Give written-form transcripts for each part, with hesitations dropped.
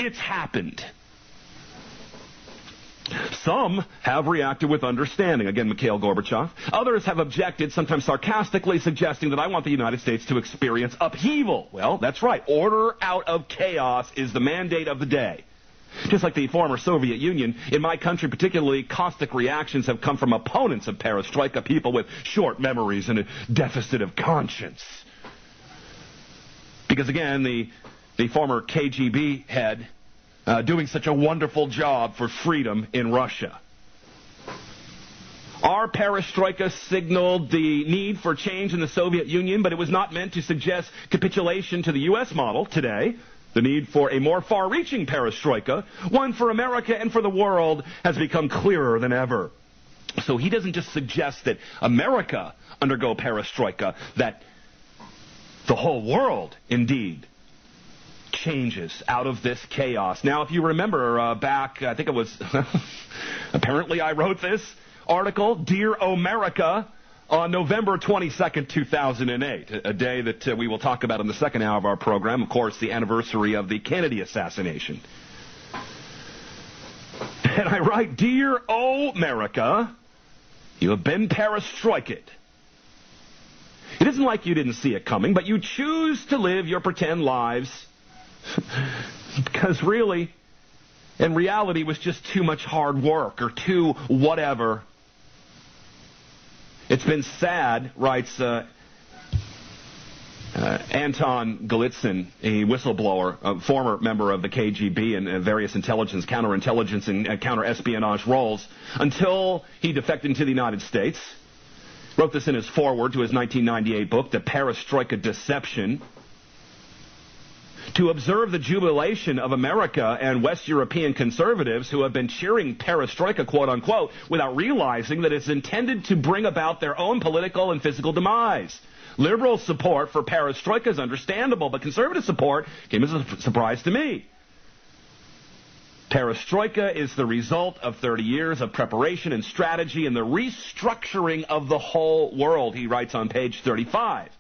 It's happened. Some have reacted with understanding, again, Mikhail Gorbachev. Others have objected, sometimes sarcastically, suggesting that I want the United States to experience upheaval. Well, that's right. Order out of chaos is the mandate of the day. Just like the former Soviet Union, in my country particularly, caustic reactions have come from opponents of Perestroika, people with short memories and a deficit of conscience. Because again, the former KGB head doing such a wonderful job for freedom in Russia. Our Perestroika signaled the need for change in the Soviet Union, but it was not meant to suggest capitulation to the U.S. model today. The need for a more far-reaching Perestroika, one for America and for the world, has become clearer than ever. So he doesn't just suggest that America undergo Perestroika, that the whole world, indeed, changes out of this chaos. Now, if you remember back, I think it was, apparently I wrote this article, Dear America, on November 22nd, 2008, a day that we will talk about in the second hour of our program, of course, the anniversary of the Kennedy assassination. And I write, Dear America, you have been perestroiked. It isn't like you didn't see it coming, but you choose to live your pretend lives because really, in reality, it was just too much hard work or too whatever. It's been sad, writes Anton Galitzin, a whistleblower, a former member of the KGB and various intelligence, counterintelligence, and counter-espionage roles, until he defected into the United States. Wrote this in his foreword to his 1998 book, The Perestroika Deception. To observe the jubilation of America and West European conservatives who have been cheering Perestroika, quote-unquote, without realizing that it's intended to bring about their own political and physical demise. Liberal support for Perestroika is understandable, but conservative support came as a surprise to me. Perestroika is the result of 30 years of preparation and strategy and the restructuring of the whole world, he writes on page 35.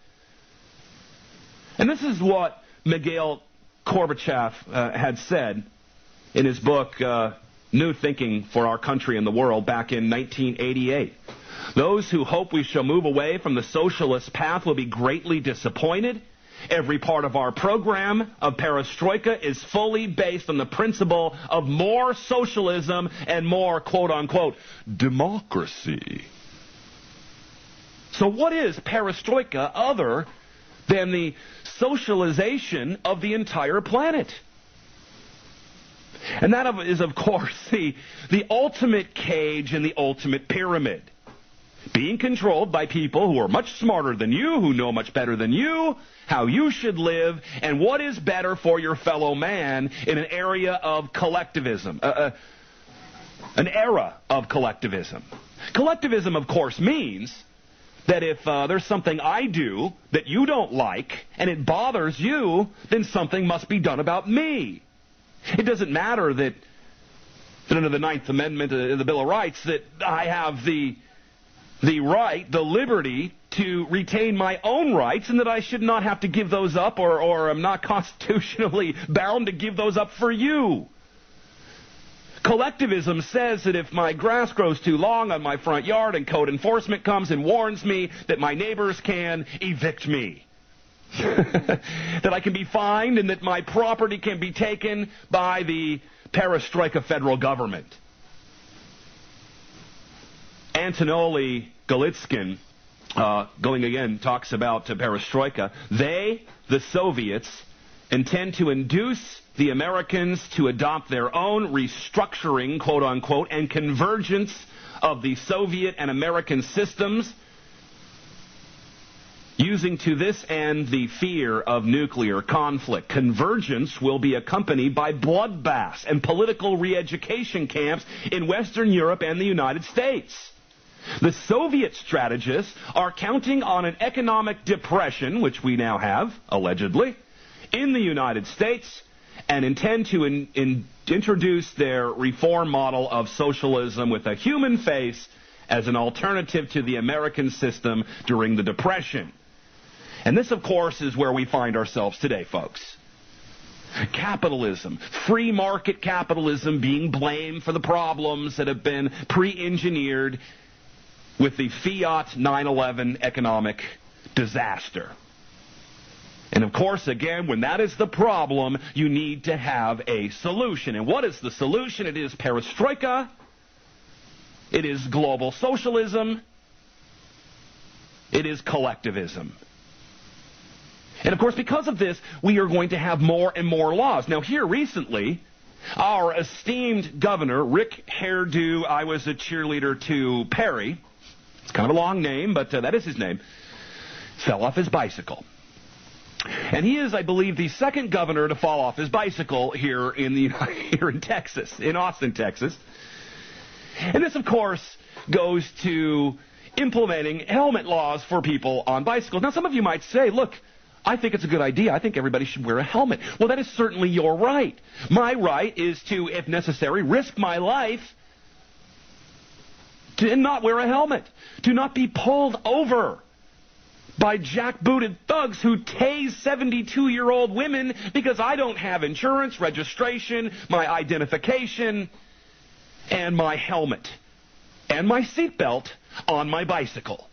And this is what Mikhail Gorbachev had said in his book, New Thinking for Our Country and the World, back in 1988. Those who hope we shall move away from the socialist path will be greatly disappointed. Every part of our program of Perestroika is fully based on the principle of more socialism and more, quote-unquote, democracy. So what is Perestroika other than the socialization of the entire planet? And that is, of course, the ultimate cage and the ultimate pyramid. Being controlled by people who are much smarter than you, who know much better than you, how you should live, and what is better for your fellow man in an area of collectivism, an era of collectivism. Collectivism, of course, means that if there's something I do that you don't like and it bothers you, then something must be done about me. It doesn't matter that under the Ninth Amendment of the Bill of Rights that I have the right, the liberty to retain my own rights and that I should not have to give those up or I'm not constitutionally bound to give those up for you. Collectivism says that if my grass grows too long on my front yard and code enforcement comes and warns me that my neighbors can evict me, that I can be fined and that my property can be taken by the Perestroika federal government. Anton Galitzin, going again, talks about Perestroika. They, the Soviets, intend to induce the Americans to adopt their own restructuring, quote-unquote, and convergence of the Soviet and American systems, using to this end the fear of nuclear conflict. Convergence will be accompanied by bloodbaths and political re-education camps in Western Europe and the United States. The Soviet strategists are counting on an economic depression, which we now have, allegedly, in the United States, and intend to introduce their reform model of socialism with a human face as an alternative to the American system during the Depression. And this, of course, is where we find ourselves today, folks. Capitalism, free market capitalism being blamed for the problems that have been pre-engineered with the Fiat 9/11 economic disaster. And of course, again, when that is the problem, you need to have a solution. And what is the solution? It is Perestroika. It is global socialism. It is collectivism. And of course, because of this, we are going to have more and more laws. Now, here recently, our esteemed governor, Rick Hairdo, I was a cheerleader to Perry, it's kind of a long name, but that is his name, fell off his bicycle. And he is, I believe, the second governor to fall off his bicycle here in Texas, in Austin, Texas. And this, of course, goes to implementing helmet laws for people on bicycles. Now, some of you might say, look, I think it's a good idea. I think everybody should wear a helmet. Well, that is certainly your right. My right is to, if necessary, risk my life to not wear a helmet, to not be pulled over by jackbooted thugs who tase 72-year-old women because I don't have insurance, registration, my identification, and my helmet, and my seatbelt on my bicycle.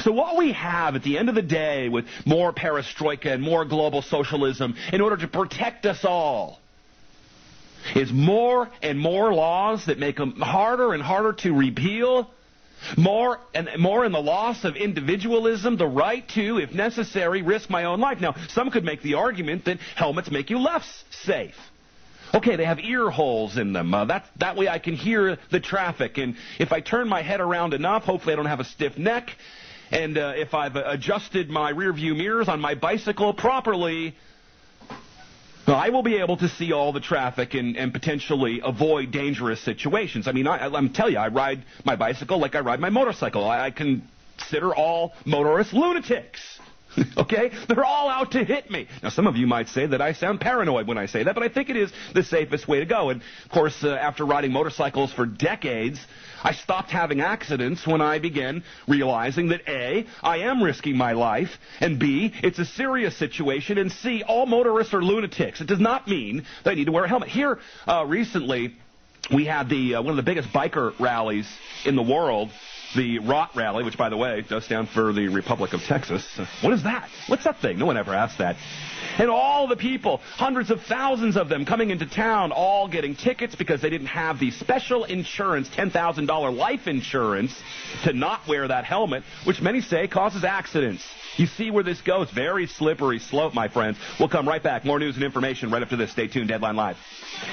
So what we have at the end of the day with more perestroika and more global socialism in order to protect us all is more and more laws that make them harder and harder to repeal, more in the loss of individualism, the right to, if necessary, risk my own life. Now, some could make the argument that helmets make you less safe. Okay, they have ear holes in them. That way I can hear the traffic. And if I turn my head around enough, hopefully I don't have a stiff neck. And if I've adjusted my rear view mirrors on my bicycle properly, I will be able to see all the traffic and potentially avoid dangerous situations. I mean, I'm telling you, I ride my bicycle like I ride my motorcycle. I consider all motorists lunatics. Okay? They're all out to hit me. Now, some of you might say that I sound paranoid when I say that, but I think it is the safest way to go. And, of course, after riding motorcycles for decades, I stopped having accidents when I began realizing that A, I am risking my life, and B, it's a serious situation, and C, all motorists are lunatics. It does not mean that I need to wear a helmet. Here, recently, we had one of the biggest biker rallies in the world, the ROT rally, which, by the way, does stand for the Republic of Texas. What is that? What's that thing? No one ever asked that. And all the people, hundreds of thousands of them coming into town, all getting tickets because they didn't have the special insurance, $10,000 life insurance, to not wear that helmet, which many say causes accidents. You see where this goes. Very slippery slope, my friends. We'll come right back. More news and information right after this. Stay tuned. Deadline Live.